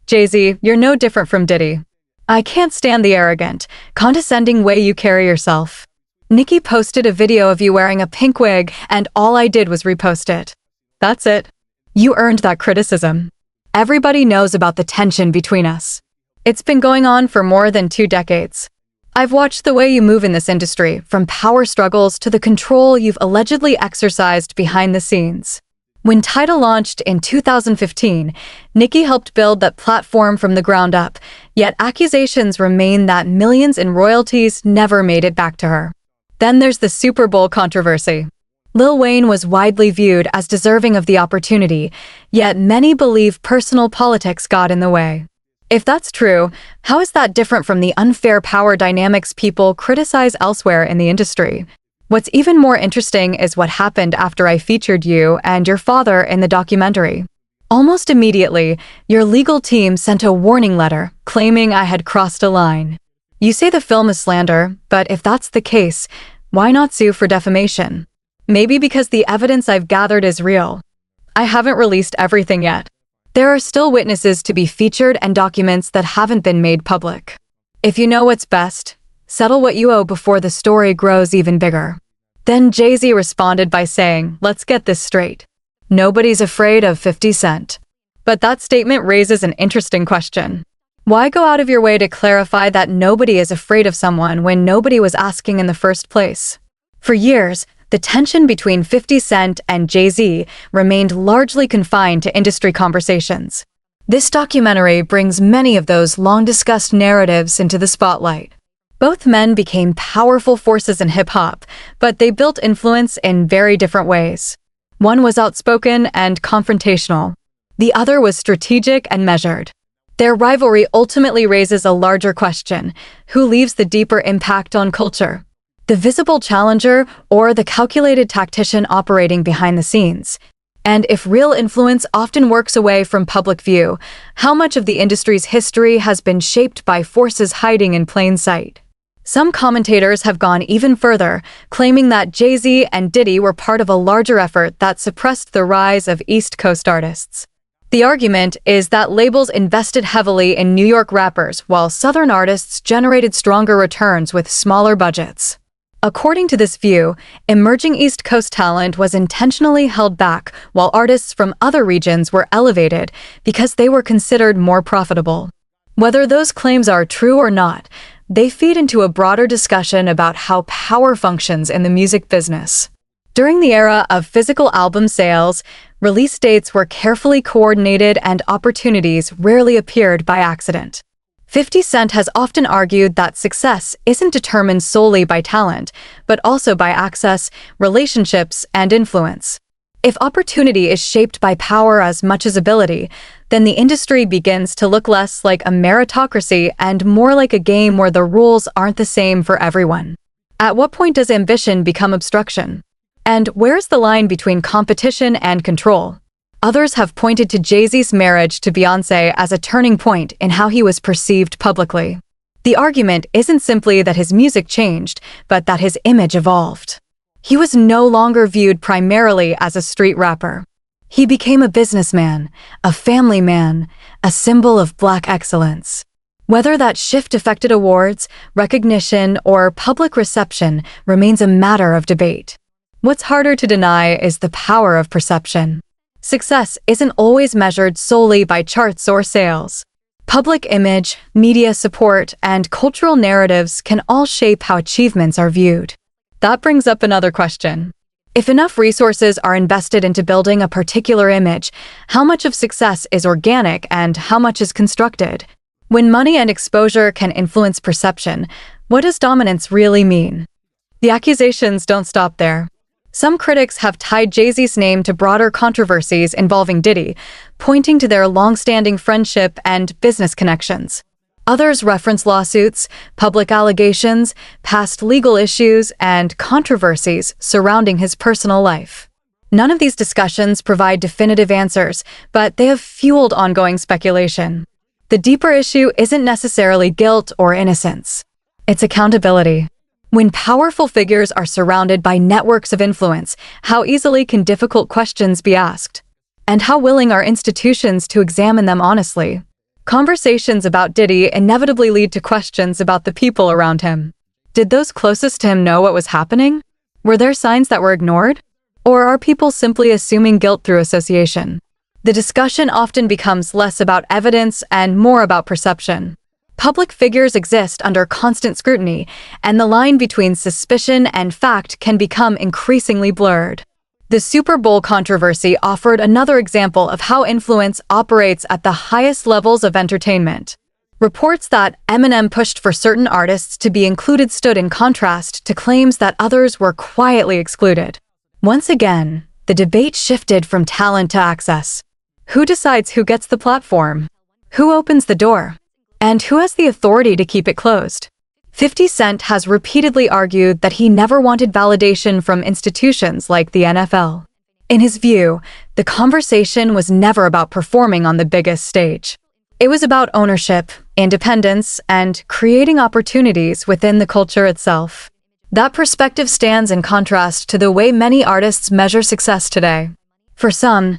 Jay-Z, you're no different from Diddy. I can't stand the arrogant, condescending way you carry yourself. Nicki posted a video of you wearing a pink wig, and all I did was repost it. That's it. You earned that criticism. Everybody knows about the tension between us. It's been going on for more than 2 decades. I've watched the way you move in this industry, from power struggles to the control you've allegedly exercised behind the scenes. When Tidal launched in 2015, Nicki helped build that platform from the ground up, yet accusations remain that millions in royalties never made it back to her. Then there's the Super Bowl controversy. Lil Wayne was widely viewed as deserving of the opportunity, yet many believe personal politics got in the way. If that's true, how is that different from the unfair power dynamics people criticize elsewhere in the industry? What's even more interesting is what happened after I featured you and your father in the documentary. Almost immediately, your legal team sent a warning letter claiming I had crossed a line. You say the film is slander, but if that's the case, why not sue for defamation? Maybe because the evidence I've gathered is real. I haven't released everything yet. There are still witnesses to be featured and documents that haven't been made public. If you know what's best, settle what you owe before the story grows even bigger. Then Jay-Z responded by saying, let's get this straight. Nobody's afraid of 50 Cent. But that statement raises an interesting question. Why go out of your way to clarify that nobody is afraid of someone when nobody was asking in the first place? For years, the tension between 50 Cent and Jay-Z remained largely confined to industry conversations. This documentary brings many of those long-discussed narratives into the spotlight. Both men became powerful forces in hip-hop, but they built influence in very different ways. One was outspoken and confrontational. The other was strategic and measured. Their rivalry ultimately raises a larger question: who leaves the deeper impact on culture? The visible challenger or the calculated tactician operating behind the scenes? And if real influence often works away from public view, how much of the industry's history has been shaped by forces hiding in plain sight? Some commentators have gone even further, claiming that Jay-Z and Diddy were part of a larger effort that suppressed the rise of East Coast artists. The argument is that labels invested heavily in New York rappers, while Southern artists generated stronger returns with smaller budgets. According to this view, emerging East Coast talent was intentionally held back, while artists from other regions were elevated because they were considered more profitable. Whether those claims are true or not, they feed into a broader discussion about how power functions in the music business. During the era of physical album sales, release dates were carefully coordinated and opportunities rarely appeared by accident. 50 Cent has often argued that success isn't determined solely by talent, but also by access, relationships, and influence. If opportunity is shaped by power as much as ability, then the industry begins to look less like a meritocracy and more like a game where the rules aren't the same for everyone. At what point does ambition become obstruction? And where's the line between competition and control? Others have pointed to Jay-Z's marriage to Beyoncé as a turning point in how he was perceived publicly. The argument isn't simply that his music changed, but that his image evolved. He was no longer viewed primarily as a street rapper. He became a businessman, a family man, a symbol of Black excellence. Whether that shift affected awards, recognition, or public reception remains a matter of debate. What's harder to deny is the power of perception. Success isn't always measured solely by charts or sales. Public image, media support, and cultural narratives can all shape how achievements are viewed. That brings up another question. If enough resources are invested into building a particular image, how much of success is organic and how much is constructed? When money and exposure can influence perception, what does dominance really mean? The accusations don't stop there. Some critics have tied Jay-Z's name to broader controversies involving Diddy, pointing to their long-standing friendship and business connections. Others reference lawsuits, public allegations, past legal issues, and controversies surrounding his personal life. None of these discussions provide definitive answers, but they have fueled ongoing speculation. The deeper issue isn't necessarily guilt or innocence. It's accountability. When powerful figures are surrounded by networks of influence, how easily can difficult questions be asked? And how willing are institutions to examine them honestly? Conversations about Diddy inevitably lead to questions about the people around him. Did those closest to him know what was happening? Were there signs that were ignored? Or are people simply assuming guilt through association? The discussion often becomes less about evidence and more about perception. Public figures exist under constant scrutiny, and the line between suspicion and fact can become increasingly blurred. The Super Bowl controversy offered another example of how influence operates at the highest levels of entertainment. Reports that Eminem pushed for certain artists to be included stood in contrast to claims that others were quietly excluded. Once again, the debate shifted from talent to access. Who decides who gets the platform? Who opens the door? And who has the authority to keep it closed? 50 Cent has repeatedly argued that he never wanted validation from institutions like the NFL. In his view, the conversation was never about performing on the biggest stage. It was about ownership, independence, and creating opportunities within the culture itself. That perspective stands in contrast to the way many artists measure success today. For some,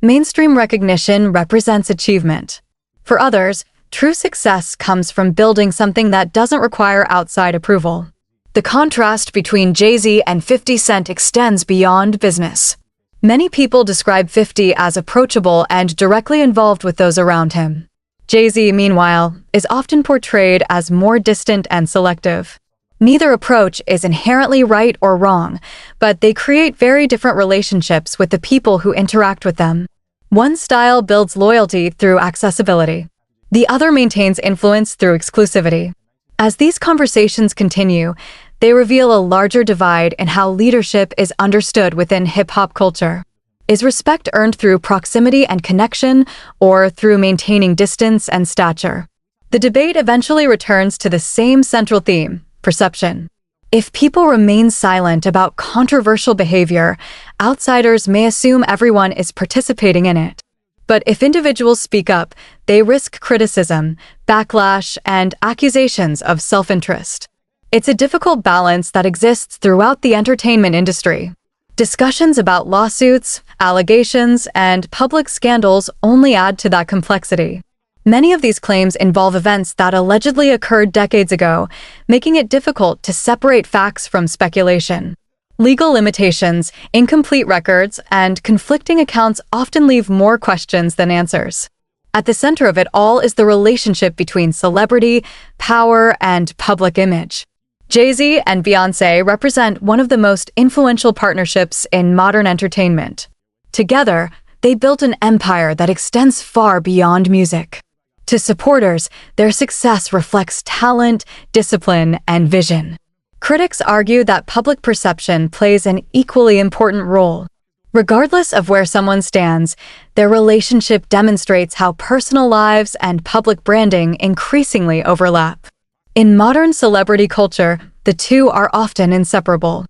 mainstream recognition represents achievement. For others, true success comes from building something that doesn't require outside approval. The contrast between Jay-Z and 50 Cent extends beyond business. Many people describe 50 as approachable and directly involved with those around him. Jay-Z, meanwhile, is often portrayed as more distant and selective. Neither approach is inherently right or wrong, but they create very different relationships with the people who interact with them. One style builds loyalty through accessibility. The other maintains influence through exclusivity. As these conversations continue, they reveal a larger divide in how leadership is understood within hip-hop culture. Is respect earned through proximity and connection, or through maintaining distance and stature? The debate eventually returns to the same central theme: perception. If people remain silent about controversial behavior, outsiders may assume everyone is participating in it. But if individuals speak up, they risk criticism, backlash, and accusations of self-interest. It's a difficult balance that exists throughout the entertainment industry. Discussions about lawsuits, allegations, and public scandals only add to that complexity. Many of these claims involve events that allegedly occurred decades ago, making it difficult to separate facts from speculation. Legal limitations, incomplete records, and conflicting accounts often leave more questions than answers. At the center of it all is the relationship between celebrity, power, and public image. Jay-Z and Beyoncé represent one of the most influential partnerships in modern entertainment. Together, they built an empire that extends far beyond music. To supporters, their success reflects talent, discipline, and vision. Critics argue that public perception plays an equally important role. Regardless of where someone stands, their relationship demonstrates how personal lives and public branding increasingly overlap. In modern celebrity culture, the two are often inseparable.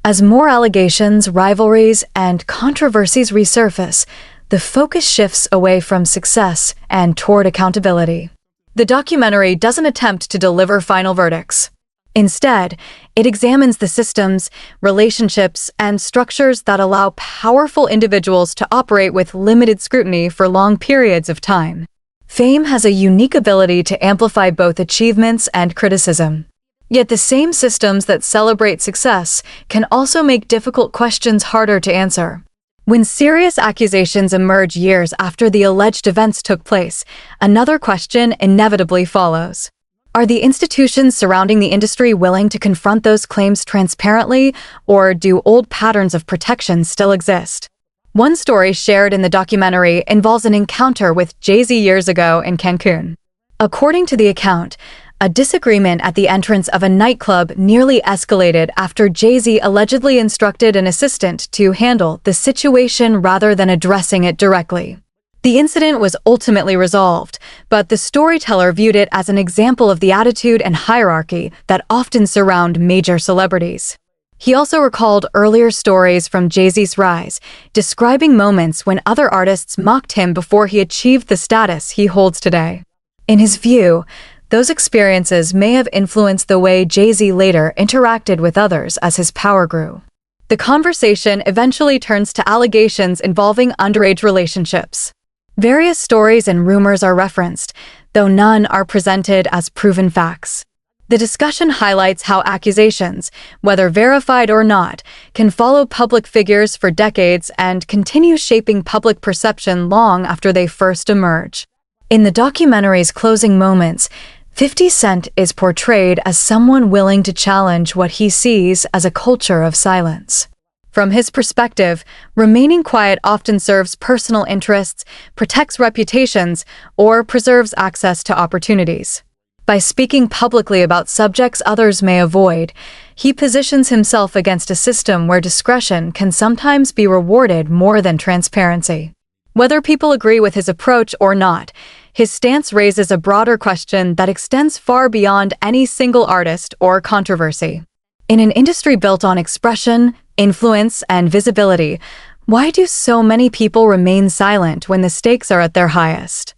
As more allegations, rivalries, and controversies resurface, the focus shifts away from success and toward accountability. The documentary doesn't attempt to deliver final verdicts. Instead, it examines the systems, relationships, and structures that allow powerful individuals to operate with limited scrutiny for long periods of time. Fame has a unique ability to amplify both achievements and criticism. Yet the same systems that celebrate success can also make difficult questions harder to answer. When serious accusations emerge years after the alleged events took place, another question inevitably follows. Are the institutions surrounding the industry willing to confront those claims transparently, or do old patterns of protection still exist? One story shared in the documentary involves an encounter with Jay-Z years ago in Cancun. According to the account, a disagreement at the entrance of a nightclub nearly escalated after Jay-Z allegedly instructed an assistant to handle the situation rather than addressing it directly. The incident was ultimately resolved, but the storyteller viewed it as an example of the attitude and hierarchy that often surround major celebrities. He also recalled earlier stories from Jay-Z's rise, describing moments when other artists mocked him before he achieved the status he holds today. In his view, those experiences may have influenced the way Jay-Z later interacted with others as his power grew. The conversation eventually turns to allegations involving underage relationships. Various stories and rumors are referenced, though none are presented as proven facts. The discussion highlights how accusations, whether verified or not, can follow public figures for decades and continue shaping public perception long after they first emerge. In the documentary's closing moments, 50 Cent is portrayed as someone willing to challenge what he sees as a culture of silence. From his perspective, remaining quiet often serves personal interests, protects reputations, or preserves access to opportunities. By speaking publicly about subjects others may avoid, he positions himself against a system where discretion can sometimes be rewarded more than transparency. Whether people agree with his approach or not, his stance raises a broader question that extends far beyond any single artist or controversy. In an industry built on expression, influence, and visibility, why do so many people remain silent when the stakes are at their highest?